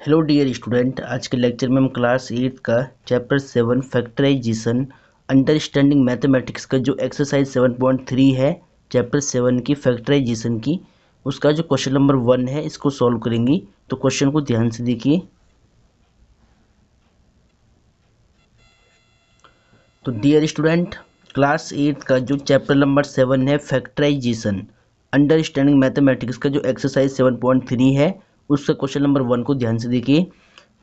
Hello dear student, आज के lecture में हम क्लास 8 का चैप्टर 7 फैक्टराइजेशन अंडरस्टैंडिंग मैथमेटिक्स का जो एक्सरसाइज 7.3 है चैप्टर 7 की फैक्टराइजेशन की, उसका जो क्वेश्चन नंबर 1 है इसको सॉल्व करेंगे। तो क्वेश्चन को ध्यान से देखिए। तो डियर स्टूडेंट, क्लास 8 का जो चैप्टर नंबर 7 है फैक्टराइजेशन अंडरस्टैंडिंग मैथमेटिक्स का जो एक्सरसाइज 7.3 है उसका क्वेश्चन नंबर 1 को ध्यान से देखिए।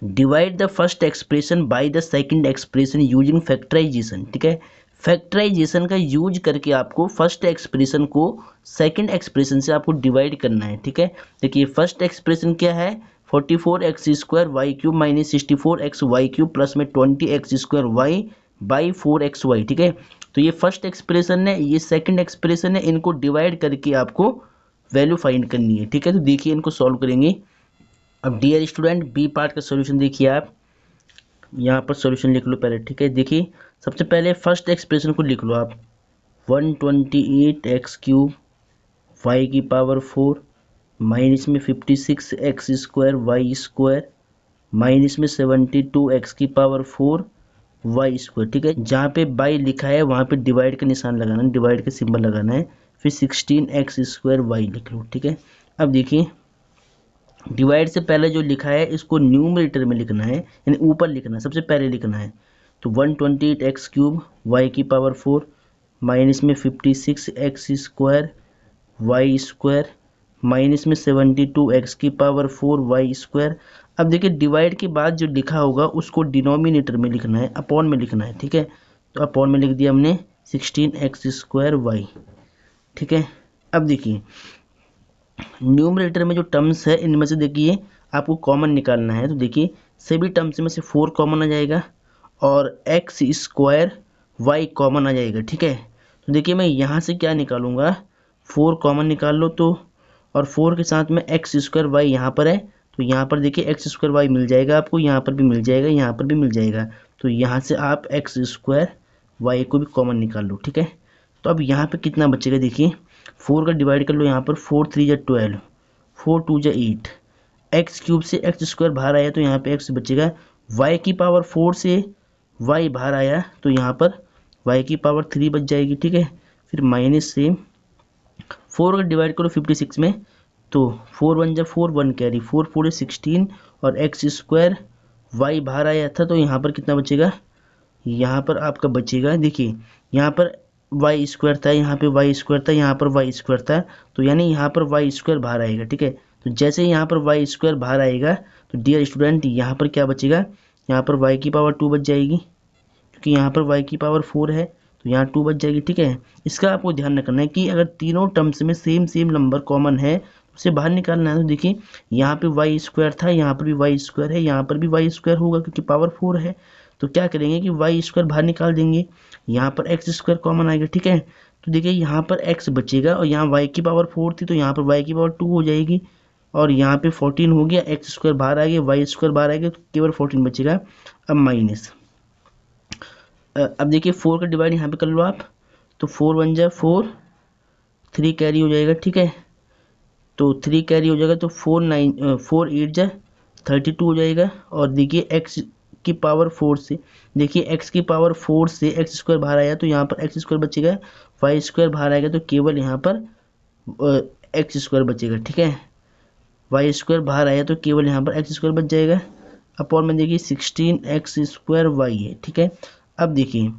Divide the first expression by the second expression using factorization. ठीक है, फैक्टराइजेशन का यूज करके आपको फर्स्ट एक्सप्रेशन को सेकंड एक्सप्रेशन से आपको डिवाइड करना है। ठीक है, देखिए फर्स्ट एक्सप्रेशन क्या है, 44x² y cube minus 64x y cube plus में 20x² वाई बाई 4xy। ठीक है, तो ये फर्स्ट एक्सप्रेशन है, ये सेकंड एक्सप्रेशन है, इनको डिवाइड करके आपको वैल्यू फाइंड करनी है। ठीक है, तो देखिए इनको सॉल्व करेंगे। अब डियर स्टूडेंट, बी पार्ट का सॉल्यूशन देखिए, आप यहाँ पर सॉल्यूशन लिख लो पहले। ठीक है, देखिए सबसे पहले फर्स्ट एक्सप्रेशन को लिख लो आप, 128x³ वाई की पावर 4 माइनस में 56x² वाई स्क्वायर माइनस में 72x की पावर 4 वाई स्क्वायर। ठीक है, जहाँ पे बाई लिखा है वहाँ पे डिवाइड का निशान लगाना है, डिवाइड का सिंबल लगाना है, फिर 16x² वाई लिख लो। ठीक है, अब देखिए डिवाइड से पहले जो लिखा है इसको न्यूमरेटर में लिखना है, यानी ऊपर लिखना है, सबसे पहले लिखना है। तो 128x³ वाई की पावर 4 माइनस में 56x² वाई स्क्वायर माइनस में 72x की पावर 4 वाई स्क्वायर। अब देखिए डिवाइड के बाद जो लिखा होगा उसको डिनोमिनेटर में लिखना है, अपॉन में लिखना है। ठीक है, तो अपॉन में लिख दिया हमने 16x² वाई। ठीक है, अब देखिए न्यूमरेटर में जो टर्म्स है इनमें से देखिए आपको कॉमन निकालना है। तो देखिए सभी टर्म्स में से 4 कॉमन आ जाएगा और x² y कॉमन आ जाएगा। ठीक है, तो देखिए मैं यहाँ से क्या निकालूंगा, 4 कॉमन निकाल लो तो, और 4 के साथ में x² y यहाँ पर है, तो यहाँ पर देखिए x² y मिल जाएगा आपको, यहाँ पर भी मिल जाएगा, यहाँ पर भी मिल जाएगा। तो यहाँ से आप x² y को भी कॉमन निकाल लो। ठीक है, तो अब यहाँ पे कितना बचेगा, देखिए 4 का डिवाइड कर लो, यहाँ पर 4 3 जा 12, 4 2 जा 8, x³ से x² बाहर आया तो यहाँ पे x बचेगा, y की पावर 4 से y बाहर आया तो यहाँ पर y की पावर 3 बच जाएगी। ठीक है, फिर माइनस से 4 का डिवाइड करो 56 में, तो 4 1 जा 4, 1 कैरी, 4 4 16, और x² y बाहर आया था तो यहाँ पर कितना बचेगा, यहाँ पर आपका बचेगा, देखिए यहाँ पर y² था, यहाँ पे y² था, यहाँ पर y² था, तो यानी यहाँ पर y² बाहर आएगा। ठीक है, तो जैसे ही यहाँ पर y² बाहर आएगा तो डियर स्टूडेंट यहाँ पर क्या बचेगा, यहाँ पर y की पावर 2 बच जाएगी, क्योंकि यहाँ पर y की पावर 4 है तो यहाँ 2 बच जाएगी। ठीक है, इसका आपको ध्यान रखना है कि अगर तीनों टर्म्स में सेम नंबर कॉमन है उसे बाहर निकालना है। तो देखिए यहाँ पे y² था, यहाँ पर भी y² है, यहाँ पर भी y² होगा क्योंकि पावर 4 है, तो क्या करेंगे कि y² बाहर निकाल देंगे, यहाँ पर x² कॉमन आएगा। ठीक है, तो देखिए यहाँ पर x बचेगा और यहाँ y की पावर 4 थी तो यहाँ पर y की पावर 2 हो जाएगी, और यहाँ पे 14 हो गया, x² बाहर आ गया, y² बाहर आ गया, तो केवल 14 बचेगा। अब माइनस, अब देखिए 4 का डिवाइड यहाँ पे कर लो आप, तो 4 1 जा 4, 3 कैरी हो जाएगा। ठीक है, तो 3 कैरी हो जाएगा तो 4 8 जा 32 हो जाएगा, और देखिए x की पावर 4 से, देखिए x की पावर 4 से x² बाहर आया तो यहाँ पर x² बचेगा, y² बाहर आएगा तो केवल यहाँ पर x² बचेगा। ठीक है, y² बाहर आया तो केवल यहाँ पर x² बच जाएगा, अपॉन में देखिए 16x² y है। ठीक है, अब देखिए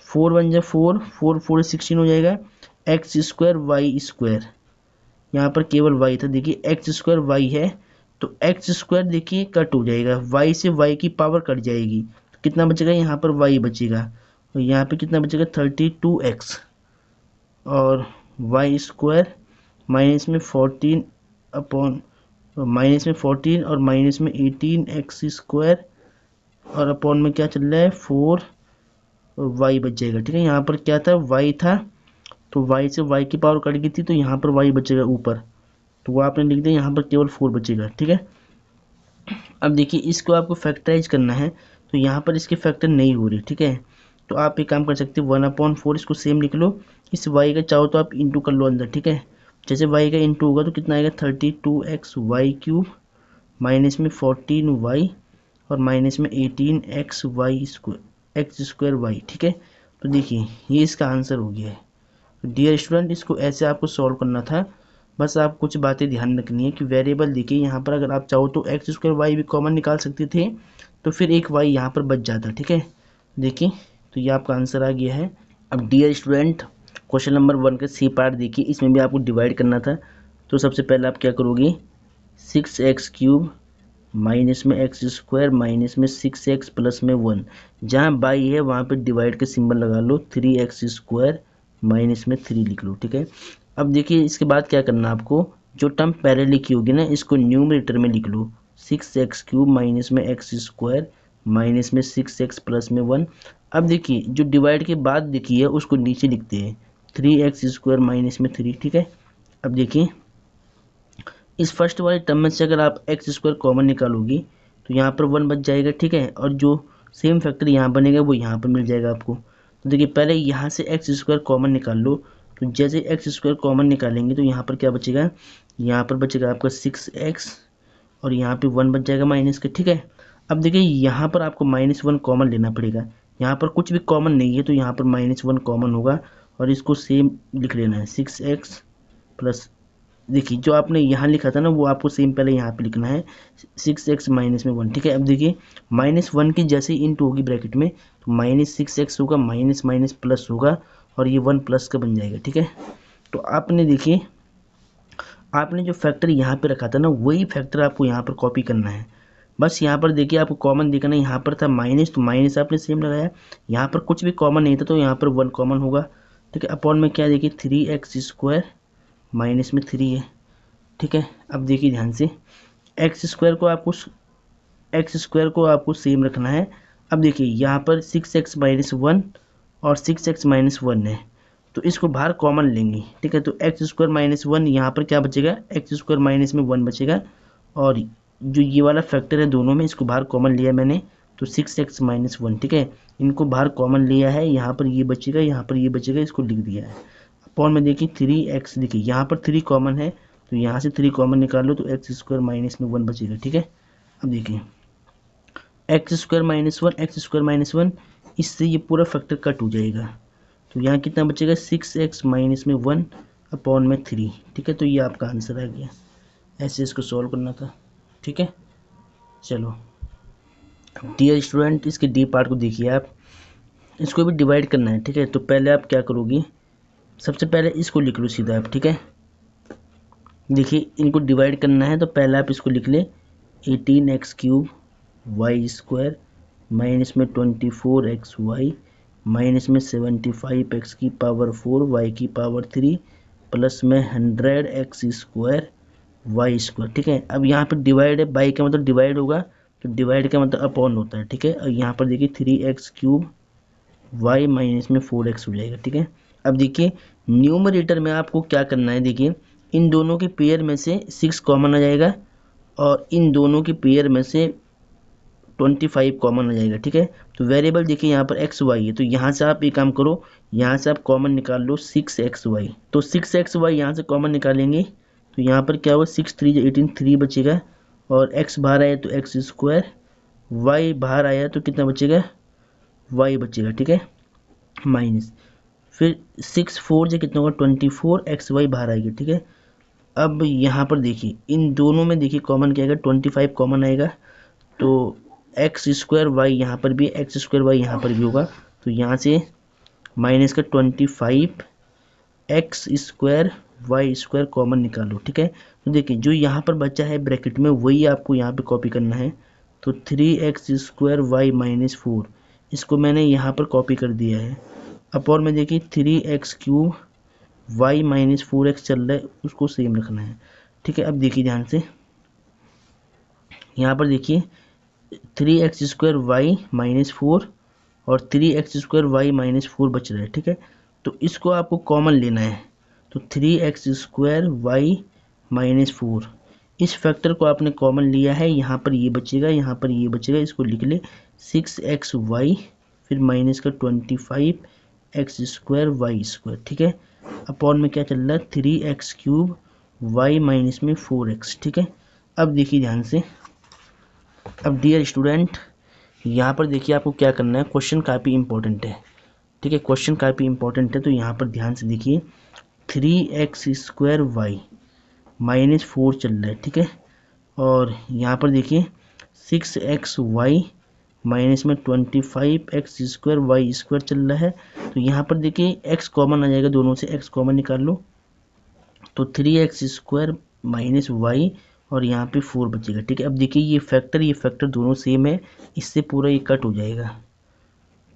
4 1 जा 4, 4 4 16 हो जाएगा, x² y², यहाँ पर केवल y था, देखिए x² y है तो x² देखिए कट हो जाएगा, y से y की पावर कट जाएगी तो कितना बचेगा, यहाँ पर y बचेगा, और यहाँ पे कितना बचेगा 32x, और y² माइनस में 14 अपॉन माइनस में 14 और माइनस में 18x², और अपॉन में क्या चल रहा है 4 y बच जाएगा। ठीक है, यहाँ पर क्या था, y था, तो y से y की पावर कट गई थी तो यहाँ पर y बचेगा ऊपर, तो वो आपने लिख दिया, यहाँ पर केवल 4 बचेगा। ठीक है, अब देखिए इसको आपको फैक्टराइज करना है तो यहाँ पर इसके फैक्टर नहीं हो रही। ठीक है, तो आप एक काम कर सकते हो, 1/4 इसको सेम लिख लो, इस y का चाहो तो आप इंटू कर लो अंदर। ठीक है, जैसे y का इंटू होगा तो कितना आएगा 32x y क्यूब माइनस में 14y और माइनस में 18x ठीक है। तो देखिए ये इसका आंसर हो गया है। तो डियर स्टूडेंट, इसको ऐसे आपको सॉल्व करना था। बस आप कुछ बातें ध्यान रखनी है कि वेरिएबल देखिए यहाँ पर अगर आप चाहो तो x² y भी कॉमन निकाल सकते थे, तो फिर एक y यहाँ पर बच जाता। ठीक है, देखिए तो ये आपका आंसर आ गया है। अब डियर स्टूडेंट, क्वेश्चन नंबर 1 का सी पार्ट देखिए, इसमें भी आपको डिवाइड करना था। तो सबसे पहले आप क्या करोगे, 6x³ माइनस में x² माइनस में 6x प्लस में 1, जहाँ बाई है वहाँ पे डिवाइड का सिंबल लगा लो, 3x² माइनस में 3 लिख लो। ठीक है, अब देखिए इसके बाद क्या करना आपको, जो टर्म पहले लिखी होगी ना इसको न्यूमरेटर में लिख लो, 6x³ माइनस में x² माइनस में 6x प्लस में 1। अब देखिए जो डिवाइड के बाद देखिए है उसको नीचे लिखते हैं, 3x² माइनस में 3। ठीक है, अब देखिए इस फर्स्ट वाले टर्म में से अगर आप x² कॉमन निकालोगी तो यहाँ पर 1 बच जाएगा। ठीक है, और जो सेम फैक्टर यहाँ बनेगा वो यहाँ पर मिल जाएगा आपको। तो देखिए पहले यहाँ से x² कॉमन निकाल लो। तो जैसे x² कॉमन निकालेंगे तो यहाँ पर क्या बचेगा, यहाँ पर बचेगा आपका 6x और यहाँ पे 1 बच जाएगा माइनस का। ठीक है, अब देखिए यहाँ पर आपको -1 कॉमन लेना पड़ेगा। यहाँ पर कुछ भी कॉमन नहीं है तो यहाँ पर -1 कॉमन होगा और इसको सेम लिख लेना है, 6x प्लस, देखिए जो आपने यहाँ लिखा था ना वो आपको सेम पहले यहाँ पे लिखना है, 6x माइनस में 1। ठीक है, अब देखिए -1 की जैसे ही इंटू होगी ब्रैकेट में तो -6x होगा, माइनस माइनस प्लस होगा और ये 1 प्लस का बन जाएगा। ठीक है, तो आपने देखिए आपने जो फैक्टर यहाँ पे रखा था ना वही फैक्टर आपको यहाँ पर कॉपी करना है। बस यहाँ पर देखिए आपको कॉमन देखना है, यहाँ पर था माइनस तो माइनस आपने सेम लगाया, यहाँ पर कुछ भी कॉमन नहीं था तो यहाँ पर 1 कॉमन होगा। ठीक है, अपॉन में क्या देखिए 3x² माइनस में 3 है। ठीक है, अब देखिए ध्यान से x² को आपको सेम रखना है। अब देखिए यहाँ पर 6x माइनस 1 और 6x माइनस 1 है तो इसको बाहर कॉमन लेंगे। ठीक है, तो x² माइनस 1 यहाँ पर क्या बचेगा, x² माइनस में 1 बचेगा और जो ये वाला फैक्टर है दोनों में इसको बाहर कॉमन लिया मैंने तो 6x माइनस 1। ठीक है, इनको बाहर कॉमन लिया है, यहाँ पर ये बचेगा, यहाँ पर ये बचेगा, इसको लिख दिया है। अपॉन में देखिए 3x, देखिए यहाँ पर 3 कॉमन है तो यहाँ से 3 कॉमन निकाल लो तो x² माइनस में 1 बचेगा। ठीक है, अब देखिए x² माइनस 1 इससे ये पूरा फैक्टर कट हो जाएगा तो यहाँ कितना बचेगा, 6x माइनस में 1 अपॉन में 3। ठीक है, तो ये आपका आंसर आ गया। ऐसे इसको सॉल्व करना था। ठीक है, चलो डियर स्टूडेंट, इसके डी पार्ट को देखिए आप, इसको भी डिवाइड करना है। ठीक है, तो पहले आप क्या करोगी, सबसे पहले इसको लिख लो सीधा आप। ठीक है, देखिए इनको डिवाइड करना है तो पहले आप इसको लिख ले, 18x³ y² माइनस में 24xy माइनस में 75x⁴ y⁴ प्लस में 100x² y²। ठीक है, अब यहाँ पर डिवाइड है, बाई का मतलब डिवाइड होगा तो डिवाइड का मतलब अपॉन होता है। ठीक है, और यहाँ पर देखिए 3x³ y माइनस में 4x हो जाएगा। ठीक है, अब देखिए न्यूमरेटर में आपको क्या करना है, देखिए इन दोनों के पेयर में से 6 कॉमन आ जाएगा और इन दोनों के पेयर में से 25 कॉमन आ जाएगा। ठीक है, तो वेरिएबल देखिए यहाँ पर xy है तो यहाँ से आप एक काम करो, यहाँ से आप कॉमन निकाल लो 6xy। तो 6xy यहाँ से कॉमन निकालेंगे तो यहाँ पर क्या होगा, 6 3 18 3 बचेगा और x बाहर आया तो x², y बाहर आया तो कितना बचेगा, y बचेगा। ठीक है, माइनस फिर 6 4 से कितना होगा 24xy बाहर आएगी। ठीक है, अब यहाँ पर देखिए इन दोनों में देखिए कॉमन क्या आएगा, 25 कॉमन आएगा तो x² यहाँ पर भी x² यहाँ पर भी होगा तो यहाँ से माइनस का 25 x² कॉमन निकालो। ठीक है, तो देखिए जो यहाँ पर बचा है ब्रैकेट में वही आपको यहाँ पे कॉपी करना है तो 3x² माइनस 4 इसको मैंने यहाँ पर कॉपी कर दिया है। अपॉन में देखिए 3x³ y माइनस 4x चल रहा है उसको सेम रखना है। ठीक है, अब देखिए ध्यान से यहाँ पर देखिए 3x² माइनस 4 और 3x² माइनस 4 बच रहा है। ठीक है, तो इसको आपको कॉमन लेना है तो 3x² माइनस 4 इस फैक्टर को आपने कॉमन लिया है, यहाँ पर ये बचेगा, यहाँ पर ये बचेगा, इसको लिख ले 6xy फिर माइनस का 25 x² ठीक है, अपॉन में क्या चल रहा है 3x³ y माइनस में 4x। ठीक है, अब देखिए ध्यान से अब डियर स्टूडेंट, यहाँ पर देखिए आपको क्या करना है, क्वेश्चन काफ़ी इंपॉर्टेंट है, ठीक है, क्वेश्चन काफ़ी इंपॉर्टेंट है, तो यहाँ पर ध्यान से देखिए 3x² -4 चल रहा है, ठीक है, और यहाँ पर देखिए 6xy में 25x² चल रहा है। तो यहाँ पर देखिए x कॉमन आ जाएगा, दोनों से x कॉमन निकाल लो, तो 3x² -y और यहाँ पे 4 बचेगा, ठीक है। अब देखिए ये फैक्टर दोनों सेम है, इससे पूरा ये कट हो जाएगा।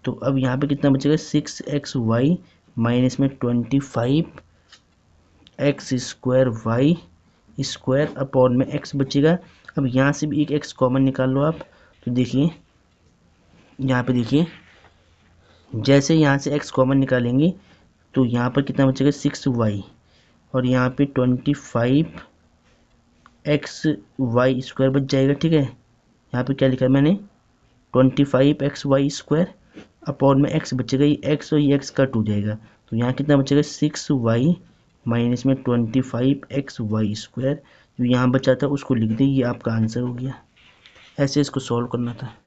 तो अब यहाँ पे कितना बचेगा, 6xy में 25x² अपॉन में x बचेगा। अब यहाँ से भी एक x कॉमन निकाल लो आप, तो देखिए यहाँ पे देखिए जैसे यहाँ से x कॉमन निकालेंगे तो यहाँ पर कितना बचेगा, 6y और यहाँ पे 25xy² बच जाएगा, ठीक है। यहाँ पे क्या लिखा है मैंने, 25xy² अपॉन में x बचेगा, ये x और ये x कट हो जाएगा, तो यहाँ कितना बचेगा, 6y में 25xy²। जो यहाँ बचा था उसको लिख दे, ये आपका आंसर हो गया। ऐसे इसको सॉल्व करना था।